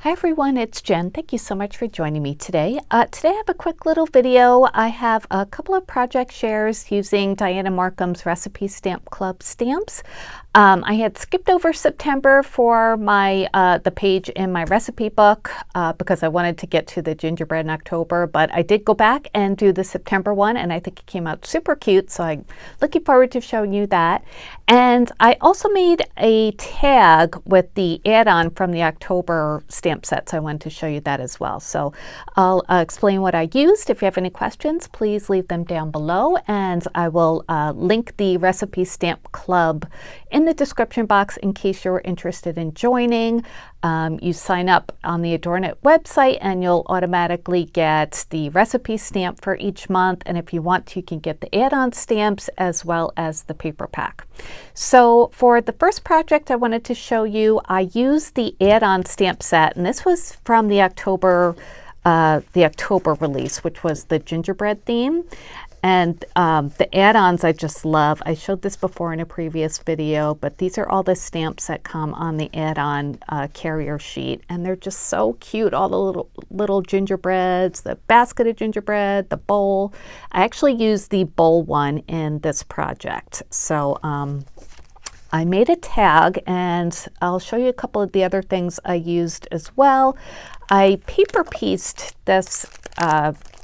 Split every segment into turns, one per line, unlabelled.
Hi everyone, it's Jen. Thank you so much for joining me today. Today I have a quick little video. I have a couple of project shares using Dianna Marcum's Recipe Stamp Club stamps. I had skipped over September for my the page in my recipe book because I wanted to get to the gingerbread in October, but I did go back and do the September one, and I think it came out super cute, so I'm looking forward to showing you that. And I also made a tag with the add-on from the October stamp set, so I wanted to show you that as well. So I'll explain what I used. If you have any questions, please leave them down below, and I will link the Recipe Stamp Club in the description box in case you're interested in joining. You sign up on the Adorn It website and you'll automatically get the recipe stamp for each month, and if you want to, you can get the add-on stamps as well as the paper pack. So for the first project I wanted to show you, I used the add-on stamp set, and this was from the October release, which was the gingerbread theme. And the add-ons I just love. I showed this before in a previous video, but these are all the stamps that come on the add-on carrier sheet, and they're just so cute. All the little gingerbreads, the basket of gingerbread, the bowl. I actually used the bowl one in this project. So I made a tag, and I'll show you a couple of the other things I used as well. I paper pieced this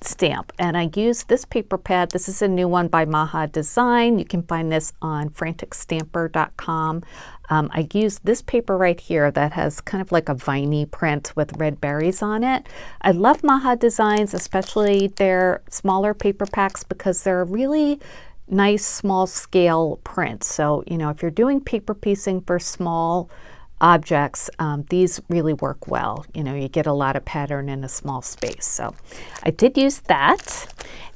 stamp, and I used this paper pad. This is a new one by Maha Design. You can find this on franticstamper.com. I used this paper right here that has kind of like a viney print with red berries on it. I love Maha Designs, especially their smaller paper packs, because they're really nice small scale prints. So, you know, if you're doing paper piecing for small objects, these really work well. You know, you get a lot of pattern in a small space. So I did use that,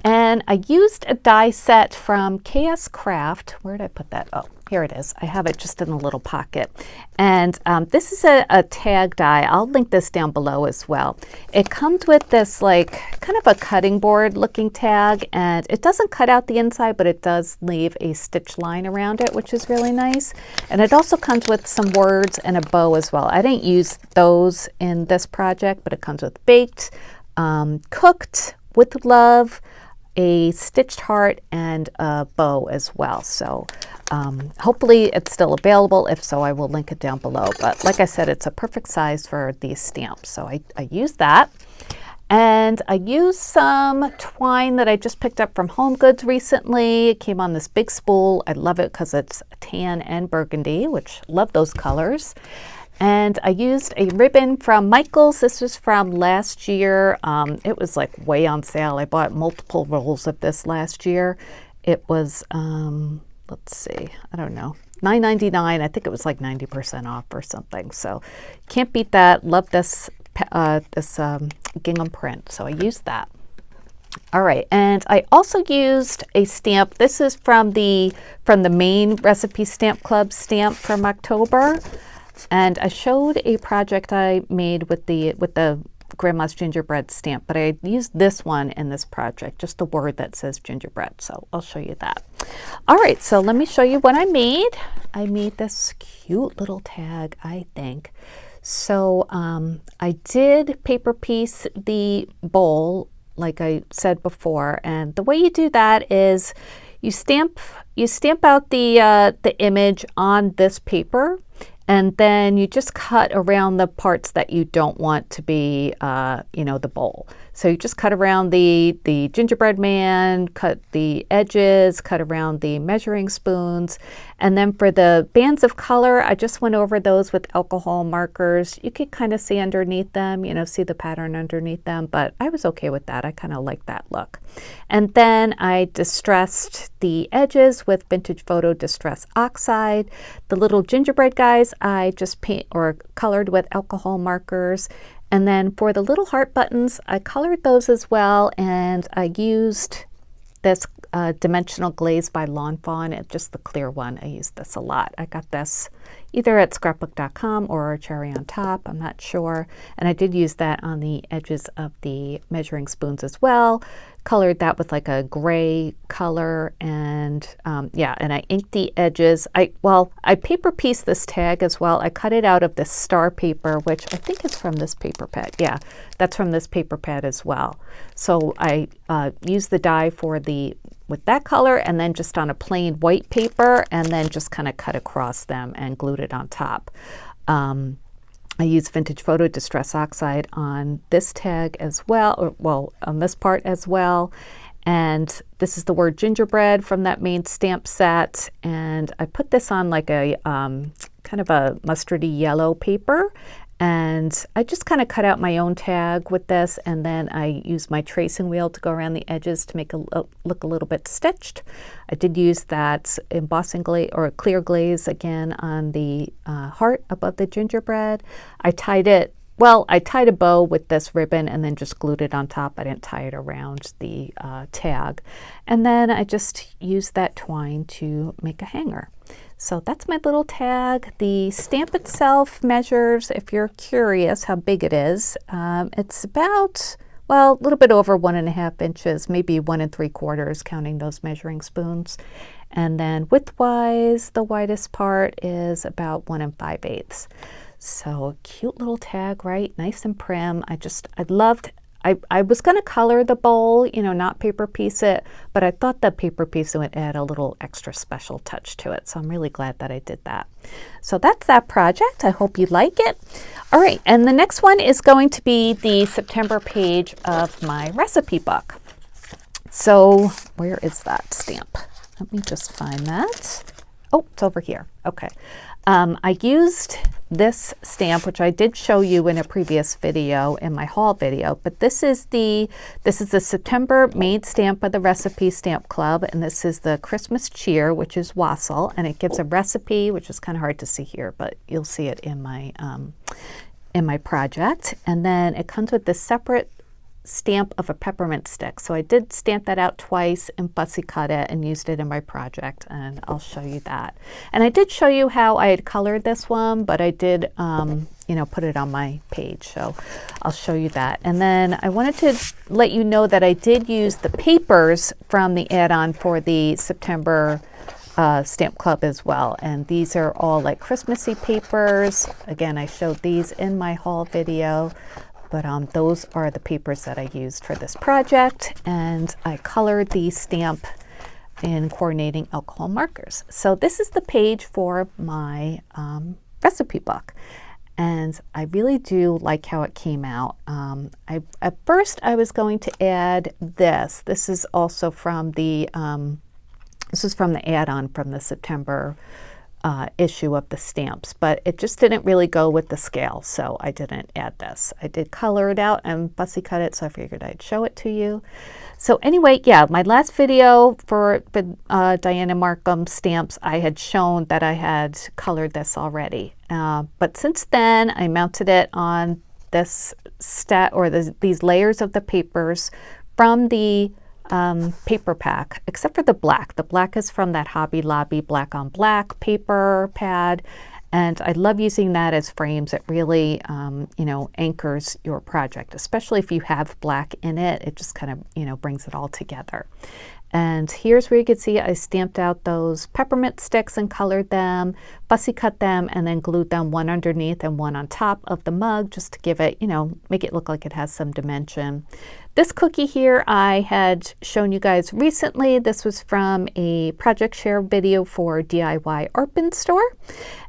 and I used a die set from KSCraft. Where did I put that? Oh, here it is. I have it just in a little pocket. And this is a tag die. I'll link this down below as well. It comes with this like kind of a cutting board looking tag, and it doesn't cut out the inside, but it does leave a stitch line around it, which is really nice. And it also comes with some words and a bow as well. I didn't use those in this project, but it comes with baked, cooked, with love, a stitched heart, and a bow as well. So hopefully it's still available. If so, I will link it down below. But like I said, it's a perfect size for these stamps. So I used that. And I used some twine that I just picked up from Home Goods recently. It came on this big spool. I love it because it's tan and burgundy, which love those colors. And I used a ribbon from Michaels. This was from last year. It was like way on sale. I bought multiple rolls of this last year. It was, let's see, I don't know, $9.99. I think it was like 90% off or something. So can't beat that. Love this gingham print. So I used that. All right, and I also used a stamp. This is from the main Recipe Stamp Club stamp from October. And I showed a project I made with the Grandma's Gingerbread stamp, but I used this one in this project, just the word that says gingerbread. So I'll show you that. All right, so let me show you what I made. I made this cute little tag, I think. So I did paper piece the bowl, like I said before, and the way you do that is you stamp out the image on this paper, and then you just cut around the parts that you don't want to be, you know, the bowl. So you just cut around the gingerbread man, cut the edges, cut around the measuring spoons. And then for the bands of color, I just went over those with alcohol markers. You could kind of see underneath them, you know, see the pattern underneath them, but I was okay with that. I kind of like that look. And then I distressed the edges with Vintage Photo Distress Oxide. The little gingerbread guys, I just paint or colored with alcohol markers. And then for the little heart buttons, I colored those as well, and I used this Dimensional Glaze by Lawn Fawn, just the clear one. I used this a lot. I got this either at scrapbook.com or Cherry on Top, I'm not sure. And I did use that on the edges of the measuring spoons as well. colored that with like a gray color, and yeah, and I inked the edges. I paper pieced this tag as well. I cut it out of this star paper, which I think is from this paper pad. Yeah, that's from this paper pad as well. So I used the die for with that color, and then just on a plain white paper, and then just kind of cut across them and glued it on top. I used Vintage Photo Distress Oxide on this tag as well, or well, on this part as well. And this is the word gingerbread from that main stamp set. And I put this on like a kind of a mustardy yellow paper. And I just kind of cut out my own tag with this, and then I used my tracing wheel to go around the edges to make it look a little bit stitched. I did use that embossing glaze or clear glaze again on the heart above the gingerbread. I tied a bow with this ribbon and then just glued it on top. I didn't tie it around the tag. And then I just used that twine to make a hanger. So that's my little tag. The stamp itself measures, if you're curious how big it is, it's about, well, a little bit over 1.5 inches, maybe 1 3/4, counting those measuring spoons. And then width-wise, the widest part is about 1 5/8. So cute little tag, right? Nice and prim. I was going to color the bowl, you know, not paper piece it, but I thought that paper piece would add a little extra special touch to it. So I'm really glad that I did that. So that's that project. I hope you like it. All right, and the next one is going to be the September page of my recipe book. So where is that stamp? Let me just find that. Oh, it's over here. Okay. I used this stamp, which I did show you in a previous video, in my haul video, but this is the September made stamp of the Recipe Stamp Club, and this is the Christmas Cheer, which is wassail, and it gives a recipe, which is kind of hard to see here, but you'll see it in my project. And then it comes with this separate stamp of a peppermint stick. So I did stamp that out twice and fussy cut it and used it in my project, and I'll show you that. And I did show you how I had colored this one, but I did put it on my page, so I'll show you that. And then I wanted to let you know that I did use the papers from the add-on for the September Stamp Club as well, and these are all like Christmassy papers. Again, I showed these in my haul video. But those are the papers that I used for this project, and I colored the stamp in coordinating alcohol markers. So this is the page for my recipe book, and I really do like how it came out. At first I was going to add this. This is also from the add-on from the September issue of the stamps, but it just didn't really go with the scale, so I didn't add this. I did color it out and fussy cut it, so I figured I'd show it to you. So anyway, yeah, my last video for Dianna Marcum stamps, I had shown that I had colored this already, but since then I mounted it on this these layers of the papers from the paper pack, except for the black. The black is from that Hobby Lobby black on black paper pad, and I love using that as frames. It really anchors your project, especially if you have black in it. It just kind of brings it all together. And here's where you can see I stamped out those peppermint sticks and colored them, fussy cut them, and then glued them one underneath and one on top of the mug, just to give it, make it look like it has some dimension. This cookie here I had shown you guys recently. This was from a project share video for DIY Art Bin Store.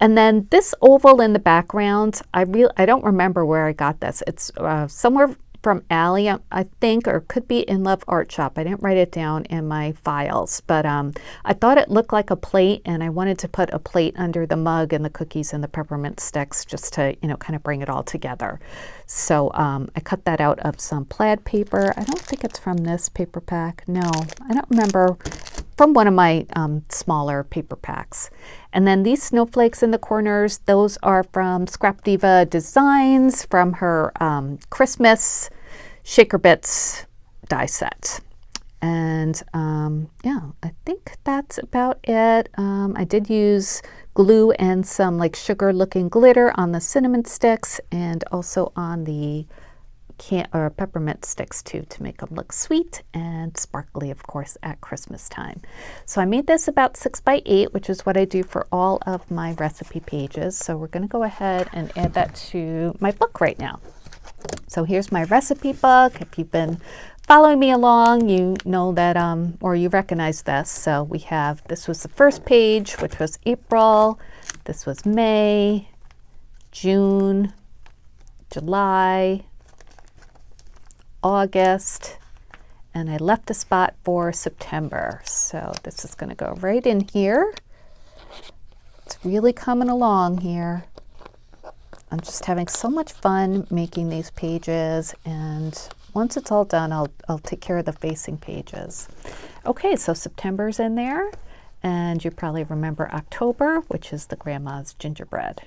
And then this oval in the background, I don't remember where I got this. It's somewhere from Allie, I think, or could be in Love Art Shop. I didn't write it down in my files, but I thought it looked like a plate, and I wanted to put a plate under the mug and the cookies and the peppermint sticks just to, kind of bring it all together. So I cut that out of some plaid paper. I don't think it's from this paper pack. No, I don't remember. From one of my smaller paper packs. And then these snowflakes in the corners, those are from Scrap Diva Designs from her Christmas Shaker Bits die set. And yeah, I think that's about it. I did use glue and some like sugar looking glitter on the cinnamon sticks and also on the or peppermint sticks too, to make them look sweet and sparkly, of course, at Christmas time. So I made this about 6 by 8, which is what I do for all of my recipe pages. So we're going to go ahead and add that to my book right now. So here's my recipe book. If you've been following me along, you know that, or you recognize this. So we have, this was the first page, which was April. This was May, June, July, August, and I left a spot for September. So this is going to go right in here. It's really coming along here. I'm just having so much fun making these pages, and once it's all done, I'll take care of the facing pages. Okay, so September's in there, and you probably remember October, which is the grandma's gingerbread.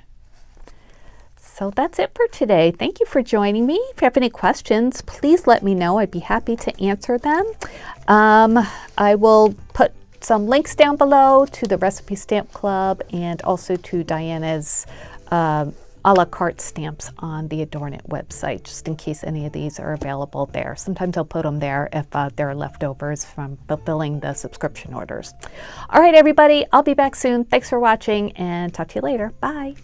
So that's it for today. Thank you for joining me. If you have any questions, please let me know. I'd be happy to answer them. I will put some links down below to the Recipe Stamp Club and also to Dianna's a la carte stamps on the Adorn It website, just in case any of these are available there. Sometimes I'll put them there if there are leftovers from fulfilling the subscription orders. All right, everybody, I'll be back soon. Thanks for watching, and talk to you later. Bye.